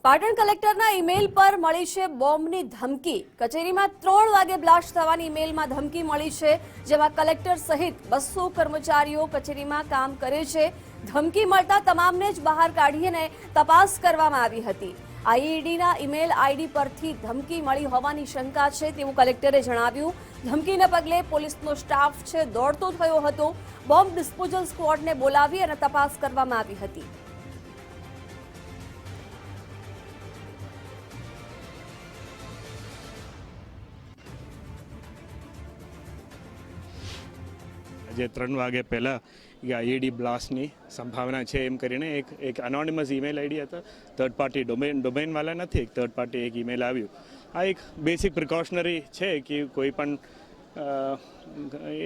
Patan કલેક્ટરના email પર મળી છે બોમ્બની ધમકી। કચેરીમાં 3 વાગે બ્લાસ્ટ થવાની ઈમેલમાં ધમકી મળી છે, જેમાં કલેક્ટર સહિત 200 કર્મચારીઓ કચેરીમાં કામ કરે છે। ધમકી મળતા તમામને જ બહાર કાઢીને તપાસ કરવામાં આવી હતી। આઈઈડીના ઈમેલ આઈડી પરથી ધમકી મળી હોવાની શંકા છે તેવું કલેક્ટરે જણાવ્યું। ધમકીને પગલે પોલીસનો સ્ટાફ છે દોડતો થયો હતો। બોમ્બ ડિસ્પોઝલ સ્ક્વોડને બોલાવી અને તપાસ કરવામાં આવી હતી। જે 3 વાગે પહેલાં આઈઈડી બ્લાસ્ટની સંભાવના છે એમ કરીને એક એનોનિમસ ઈમેલ આઈડી હતા। થર્ડ પાર્ટી ડોમેનવાળા નથી, એક થર્ડ પાર્ટી એક ઈમેલ આવ્યું। આ એક બેસિક પ્રિકોશનરી છે કે કોઈ પણ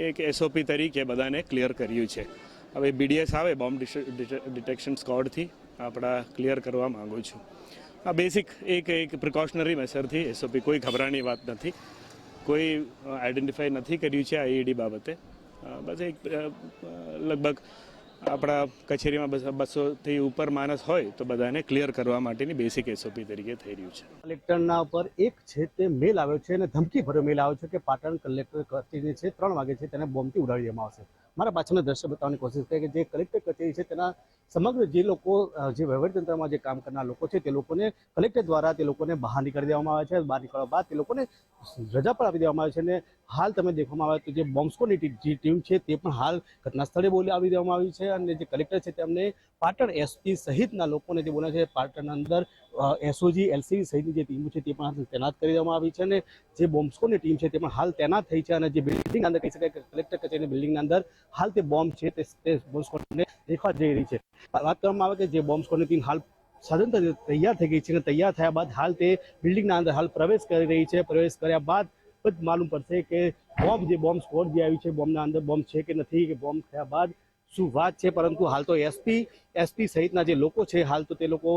એક એસઓપી તરીકે બધાને ક્લિયર કર્યું છે। હવે બીડીએસ આવે, બોમ્બ ડિટેક્શન સ્ક્વોડથી આપણા ક્લિયર કરવા માગું છું। આ બેસિક એક પ્રિકોશનરી મેસરથી એસઓપી, કોઈ ગભરાની વાત નથી, કોઈ આઈડેન્ટિફાઈ નથી કર્યું છે આઈઈડી બાબતે। બસ એક લગભગ આપણા કચેરીમાં 200થી ઉપર માણસ હોય તો બધાને ક્લિયર કરવા માટેની બેસિક એસઓપી તરીકે થઈ રહ્યું છે। કલેક્ટરના ઉપર એક છે તે મેલ આવ્યો છે અને ધમકી ભર્યો મેલ આવ્યો છે કે પાટણ કલેક્ટર કચેરી છે 3 વાગે છે તેને બોમ્બથી ઉડાડી દેવામાં આવશે। મારા પાછળના દ્રશ્ય બતાવવાની કોશિશ કરી કે જે કલેક્ટર કચેરી છે તેના સમગ્ર જે લોકો જે વહીવટીતંત્રમાં જે કામ કરનાર લોકો છે તે લોકોને કલેક્ટર દ્વારા તે લોકોને બહાર નીકાળી દેવામાં આવે છે। બહાર નીકળવા બાદ તે લોકોને રજા પર આપી દેવામાં આવે છે અને હાલ તમે દેખવામાં આવે તો જે બોમ્બ સ્ક્વોડની જે ટીમ છે તે પણ હાલ ઘટના સ્થળે આવી દેવામાં આવી છે અને જે કલેક્ટર છે તેમને પાટણ એસપી સહિતના લોકોને જે બોલાવે છે પાટણના અંદર એસઓજી એલસીબી સહિતની જે ટીમો છે તે પણ તૈનાત કરી દેવામાં આવી છે અને જે બોમ્બ સ્ક્વોડની ટીમ છે તે પણ હાલ તૈનાત થઈ છે અને જે બિલ્ડિંગ અંદર કહી શકાય કે કલેક્ટર કચેરીની બિલ્ડિંગના અંદર હાલ તે બોમ્બ છે તે બોમ્બ સ્ક્વોડને દેખવા જઈ રહી છે। વાત કરવામાં આવે કે જે બોમ્બ સ્ક્વોડની ટીમ હાલ સદંતર તૈયાર થઈ ગઈ છે અને તૈયાર થયા બાદ હાલ તે બિલ્ડિંગના અંદર હાલ પ્રવેશ કરી રહી છે। પ્રવેશ કર્યા બાદ જ માલુમ પડશે કે બોમ્બ સ્ક્વોડ જે આવી છે બોમ્બના અંદર બોમ્બ છે કે નથી, કે બોમ્બ થયા બાદ શું વાત છે। પરંતુ હાલ તો એસપી સહિતના જે લોકો છે હાલ તો તે લોકો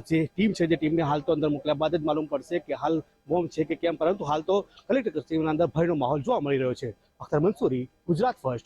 જે ટીમ છે જે ટીમને હાલ તો અંદર મોકલ્યા બાદ જ માલુમ પડશે કે હાલ બોમ્બ છે કે કેમ। પરંતુ હાલ તો કલેક્ટર કચેરીના અંદર ભયનો માહોલ જોવા મળી રહ્યો છે। અખ્તર મંસૂરી, ગુજરાત ફર્સ્ટ।